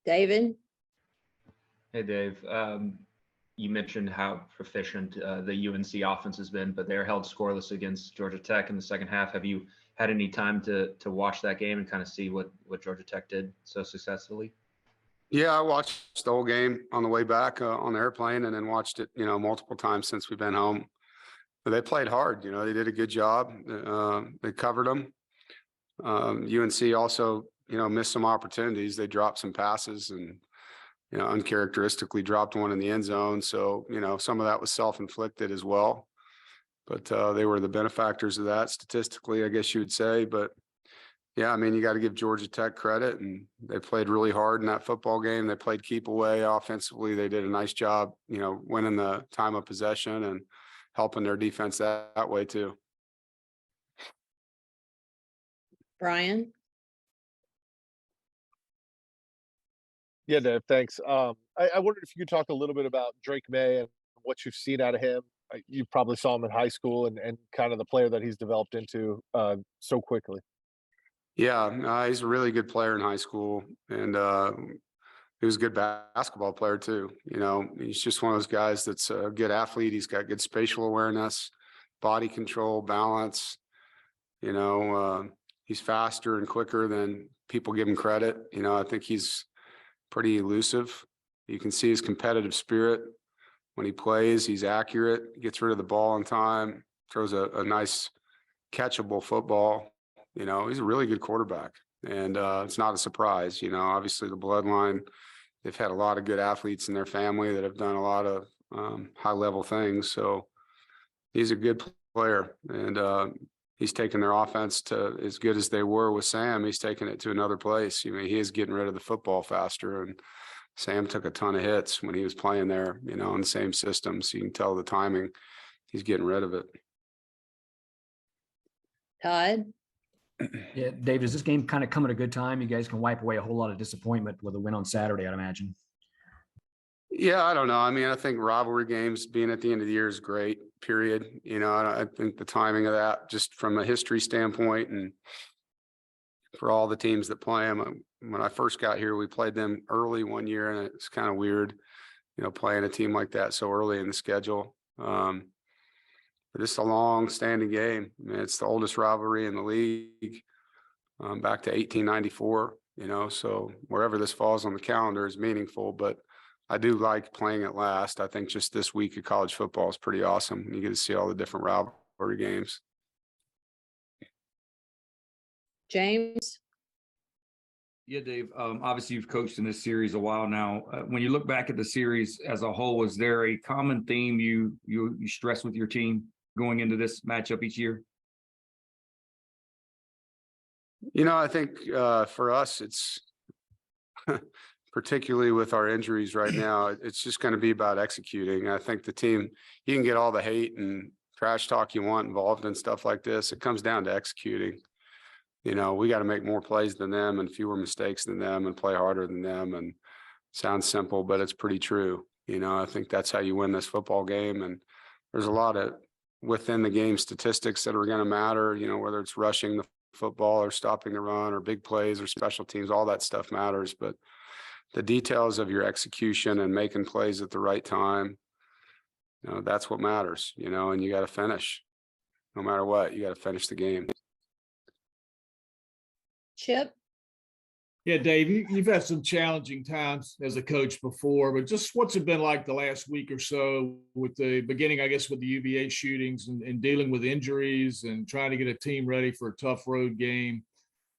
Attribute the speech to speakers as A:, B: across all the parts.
A: David?
B: Hey, Dave. You mentioned how proficient the UNC offense has been, but they're held scoreless against Georgia Tech in the second half. Have you had any time to watch that game and kind of see what Georgia Tech did so successfully?
C: Yeah, I watched the whole game on the way back on the airplane, and then watched it, multiple times since we've been home. But they played hard. They did a good job. They covered them. UNC also, missed some opportunities. They dropped some passes and, uncharacteristically dropped one in the end zone. So, some of that was self-inflicted as well. But they were the benefactors of that statistically, I guess you would say. But yeah, I mean, you got to give Georgia Tech credit, and they played really hard in that football game. They played keep away offensively. They did a nice job, winning the time of possession and helping their defense that way too.
A: Brian?
D: Yeah, Dave, thanks. I wondered if you could talk a little bit about Drake May and what you've seen out of him. You probably saw him in high school and kind of the player that he's developed into so quickly.
C: Yeah, he's a really good player in high school, and he was a good basketball player too. He's just one of those guys that's a good athlete. He's got good spatial awareness, body control, balance. He's faster and quicker than people give him credit. I think he's pretty elusive. You can see his competitive spirit when he plays. He's accurate, gets rid of the ball on time, throws a nice catchable football. He's a really good quarterback, and it's not a surprise. Obviously the bloodline, they've had a lot of good athletes in their family that have done a lot of high level things. So he's a good player, and he's taken their offense to as good as they were with Sam. He's taken it to another place. He is getting rid of the football faster, and Sam took a ton of hits when he was playing there, in the same system. So you can tell the timing, he's getting rid of it.
A: Todd?
E: Yeah, Dave, does this game kind of come at a good time? You guys can wipe away a whole lot of disappointment with a win on Saturday, I'd imagine.
C: Yeah, I don't know. I mean, I think rivalry games being at the end of the year is great, period. I think the timing of that, just from a history standpoint and for all the teams that play them. When I first got here, we played them early one year, and it's kind of weird, playing a team like that so early in the schedule. But it's a long-standing game. I mean, it's the oldest rivalry in the league, back to 1894. So wherever this falls on the calendar is meaningful. But I do like playing it last. I think just this week of college football is pretty awesome. You get to see all the different rivalry games.
A: James?
F: Yeah, Dave. Obviously, you've coached in this series a while now. When you look back at the series as a whole, was there a common theme you stress with your team going into this matchup each year?
C: I think for us, it's particularly with our injuries right now, it's just going to be about executing. I think the team, you can get all the hate and trash talk you want involved in stuff like this. It comes down to executing. We got to make more plays than them and fewer mistakes than them and play harder than them. And sounds simple, but it's pretty true. I think that's how you win this football game. And there's a lot of within the game statistics that are going to matter, whether it's rushing the football or stopping the run or big plays or special teams, all that stuff matters. But the details of your execution and making plays at the right time, that's what matters, and you got to finish no matter what. You got to finish the game.
A: Chip?
G: Yeah, Dave, you've had some challenging times as a coach before, but just what's it been like the last week or so with the beginning, I guess, with the UVA shootings and dealing with injuries and trying to get a team ready for a tough road game?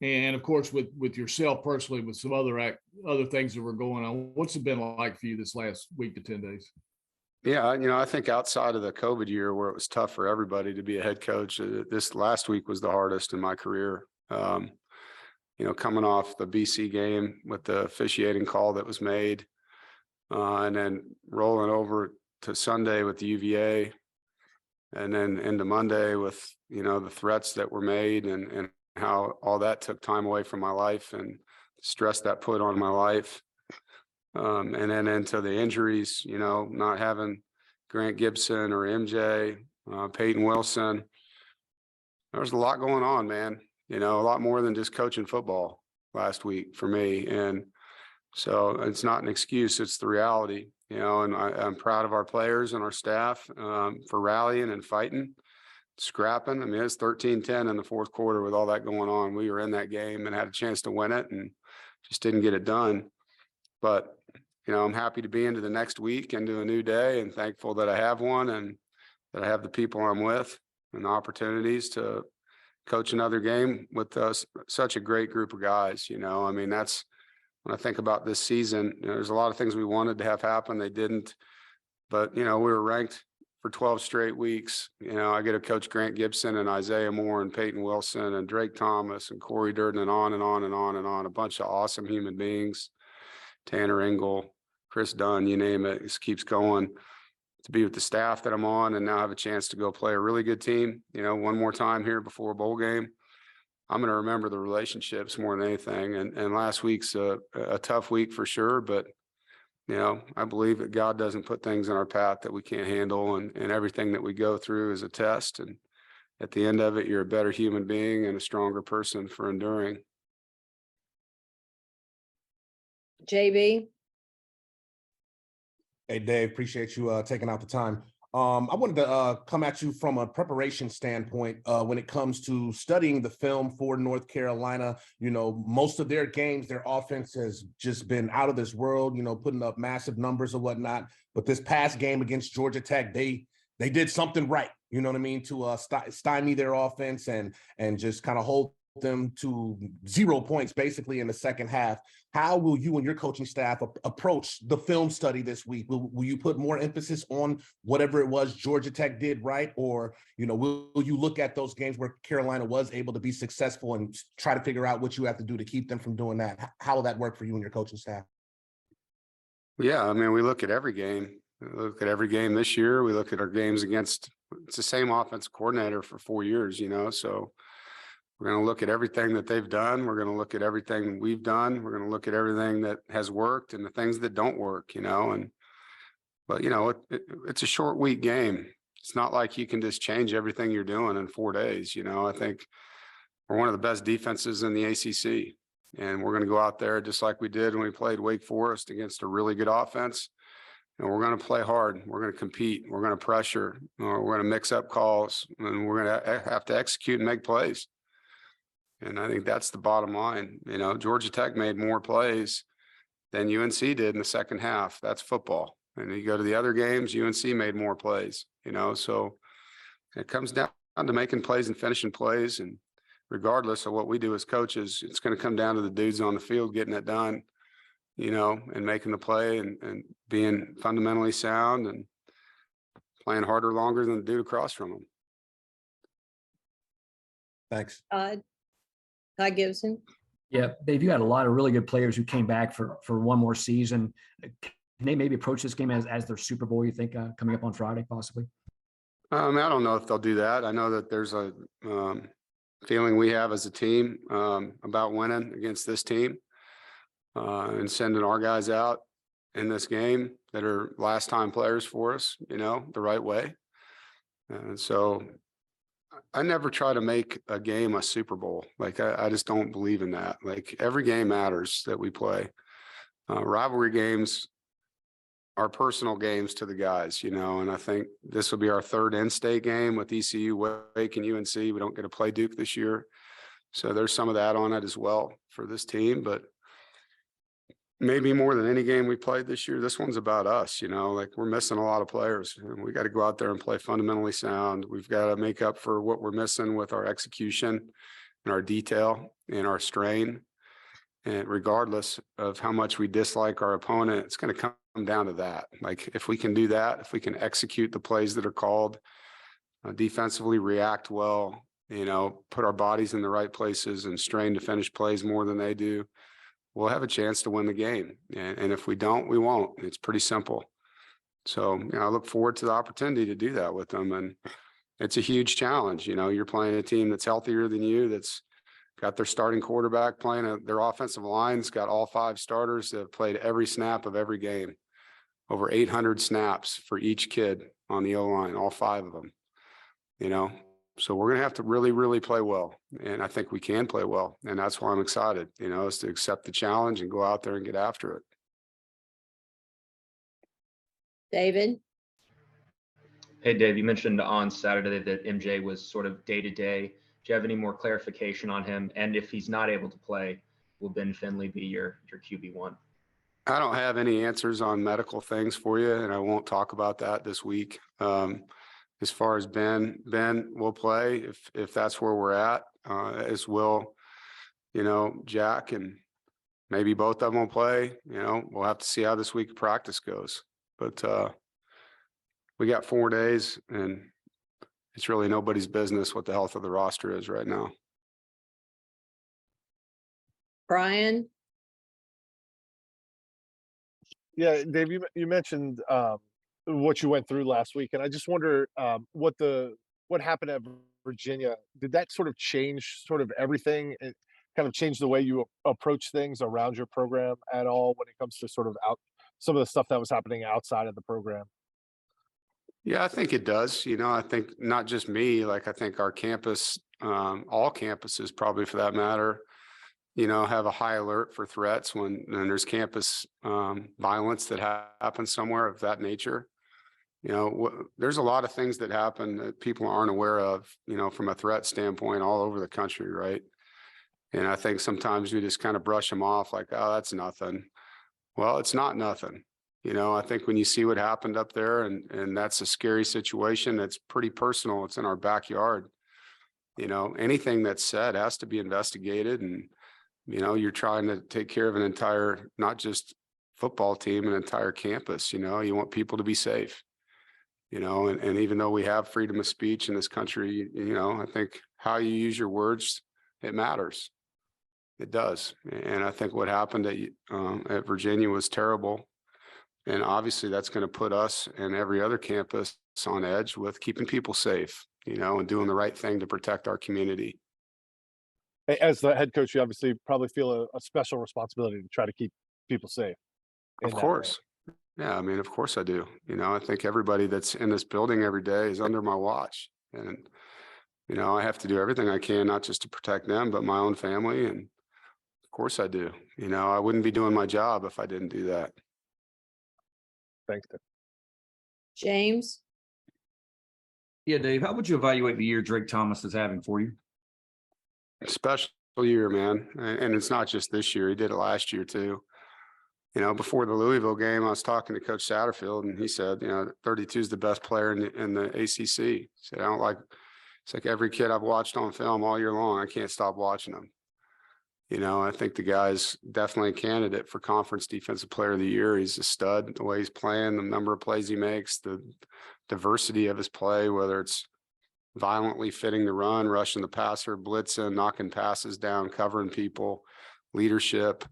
G: And of course, with yourself personally, with some other things that were going on, what's it been like for you this last week to 10 days?
C: Yeah, I think outside of the COVID year where it was tough for everybody to be a head coach, this last week was the hardest in my career. Coming off the BC game with the officiating call that was made, and then rolling over to Sunday with the UVA, and then into Monday with, the threats that were made and how all that took time away from my life and stress that put on my life. And then into the injuries, not having Grant Gibson or MJ, Peyton Wilson. There was a lot going on, man. A lot more than just coaching football last week for me. And So it's not an excuse, it's the reality, you know, and I'm proud of our players and our staff for rallying and fighting, scrapping. I mean, it's 13-10 in the fourth quarter with all that going on. We were in that game and had a chance to win it and just didn't get it done. But, you know, I'm happy to be into the next week, into a new day, and thankful that I have one and that I have the people I'm with and the opportunities to coach another game with such a great group of guys. You know, I mean, that's when I think about this season, you know, there's a lot of things we wanted to have happen. They didn't, but, you know, we were ranked for 12 straight weeks. You know, I get to coach Grant Gibson and Isaiah Moore and Peyton Wilson and Drake Thomas and Corey Durden and on and on and on and on, a bunch of awesome human beings, Tanner Engel, Chris Dunn, you name it, just keeps going. To be with the staff that I'm on and now have a chance to go play a really good team, you know, one more time here before a bowl game. I'm going to remember the relationships more than anything. And last week's a tough week for sure, but you know, I believe that God doesn't put things in our path that we can't handle, and everything that we go through is a test. And at the end of it, you're a better human being and a stronger person for enduring.
A: JB,
H: Hey, Dave, appreciate you taking out the time. I wanted to come at you from a preparation standpoint when it comes to studying the film for North Carolina. You know, most of their games, their offense has just been out of this world, you know, putting up massive numbers or whatnot. But this past game against Georgia Tech, they did something right, you know what I mean, to stymie their offense and just kind of hold them to 0 points basically in the second half. How will you and your coaching staff approach the film study this week? Will you put more emphasis on whatever it was Georgia Tech did right? Or, you know, will you look at those games where Carolina was able to be successful and try to figure out what you have to do to keep them from doing that? How will that work for you and your coaching staff?
C: Yeah, I mean, we look at every game. We look at every game this year. We look at our games against, it's the same offensive coordinator for 4 years, you know, so we're going to look at everything that they've done. We're going to look at everything we've done. We're going to look at everything that has worked and the things that don't work, you know, but you know, it's a short week game. It's not like you can just change everything you're doing in 4 days. You know, I think we're one of the best defenses in the ACC, and we're going to go out there just like we did when we played Wake Forest against a really good offense. And we're going to play hard. We're going to compete. We're going to pressure. We're going to mix up calls, and we're going to have to execute and make plays. And I think that's the bottom line. You know, Georgia Tech made more plays than UNC did in the second half. That's football. And you go to the other games, UNC made more plays, you know, so it comes down to making plays and finishing plays. And regardless of what we do as coaches, it's going to come down to the dudes on the field getting it done, you know, and making the play and being fundamentally sound and playing harder longer than the dude across from them.
H: Thanks.
A: Todd Gibson.
E: Yeah, Dave, you had a lot of really good players who came back for one more season. Can they maybe approach this game as their Super Bowl, you think, coming up on Friday, possibly?
C: I mean, I don't know if they'll do that. I know that there's a feeling we have as a team about winning against this team and sending our guys out in this game that are last time players for us, you know, the right way. And so I never try to make a game a Super Bowl. Like, I just don't believe in that. Like, every game matters that we play. Rivalry games are personal games to the guys, you know, and I think this will be our third in-state game with ECU, Wake, and UNC. We don't get to play Duke this year. So there's some of that on it as well for this team, but maybe more than any game we played this year, this one's about us, you know, like, we're missing a lot of players and we got to go out there and play fundamentally sound. We've got to make up for what we're missing with our execution and our detail and our strain. And regardless of how much we dislike our opponent, it's going to come down to that. Like, if we can do that, if we can execute the plays that are called, defensively react well, you know, put our bodies in the right places and strain to finish plays more than they do, we'll have a chance to win the game. And if we don't, we won't. It's pretty simple. So, you know, I look forward to the opportunity to do that with them. And it's a huge challenge. You know, you're playing a team that's healthier than you, that's got their starting quarterback playing, their offensive line's got all 5 starters that have played every snap of every game, over 800 snaps for each kid on the O-line, all 5 of them, you know, So we're going to have to really, really play well. And I think we can play well. And that's why I'm excited, is to accept the challenge and go out there and get after it.
A: David,
B: Hey, Dave, you mentioned on Saturday that MJ was sort of day to day. Do you have any more clarification on him? And if he's not able to play, will Ben Finley be your QB1?
C: I don't have any answers on medical things for you, and I won't talk about that this week. As far as Ben will play if that's where we're at, as will, Jack, and maybe both of them will play. We'll have to see how this week of practice goes. But we got 4 days, and it's really nobody's business what the health of the roster is right now.
A: Brian,
D: Yeah, Dave, you mentioned what you went through last week, and I just wonder what happened at Virginia. Did that sort of change sort of everything? It kind of changed the way you approach things around your program at all when it comes to sort of some of the stuff that was happening outside of the program?
C: Yeah, I think it does. I think not just me, like I think our campus, all campuses probably for that matter, have a high alert for threats when there's campus violence that happens somewhere of that nature. There's a lot of things that happen that people aren't aware of, from a threat standpoint all over the country, right? And I think sometimes we just kind of brush them off like, oh, that's nothing. Well, it's not nothing. I think when you see what happened up there and that's a scary situation, that's pretty personal. It's in our backyard. Anything that's said has to be investigated, and you're trying to take care of an entire, not just football team, an entire campus. You want people to be safe, and even though we have freedom of speech in this country, I think how you use your words, it matters. It does. And I think what happened at Virginia was terrible. And obviously that's going to put us and every other campus on edge with keeping people safe, and doing the right thing to protect our community.
D: As the head coach, you obviously probably feel a special responsibility to try to keep people safe.
C: Of course. Yeah, I mean, of course I do. I think everybody that's in this building every day is under my watch. And, I have to do everything I can, not just to protect them, but my own family. And of course I do. I wouldn't be doing my job if I didn't do that.
D: Thanks, Dave.
A: James,
F: Yeah, Dave, how would you evaluate the year Drake Thomas is having for you?
C: Special year, man. And it's not just this year. He did it last year too. Before the Louisville game, I was talking to Coach Satterfield, and he said, 32 is the best player in the ACC. He said, it's like every kid I've watched on film all year long. I can't stop watching them. I think the guy's definitely a candidate for conference defensive player of the year. He's a stud, the way he's playing, the number of plays he makes, the diversity of his play, whether it's violently fitting the run, rushing the passer, blitzing, knocking passes down, covering people, leadership,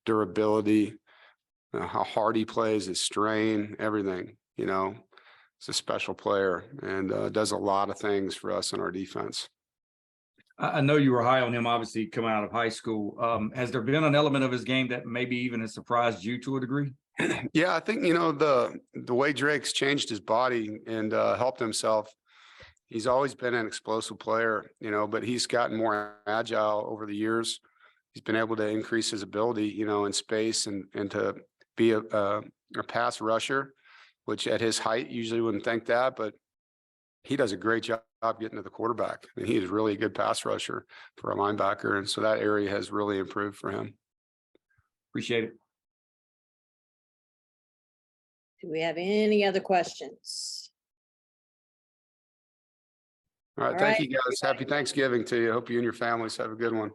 C: durability, how hard he plays, his strain, everything. He's a special player and does a lot of things for us in our defense.
F: I know you were high on him, obviously, coming out of high school. Has there been an element of his game that maybe even has surprised you to a degree?
C: Yeah, I think, the way Drake's changed his body and helped himself. He's always been an explosive player, but he's gotten more agile over the years. He's been able to increase his ability, in space and to be a pass rusher, which at his height usually wouldn't think that, but he does a great job getting to the quarterback. And he is really a good pass rusher for a linebacker. And so that area has really improved for him.
F: Appreciate it.
A: do we have any other questions?
C: All right.
A: All
C: Thank
A: right,
C: you guys. Happy Thanksgiving to you. Hope you and your families have a good one.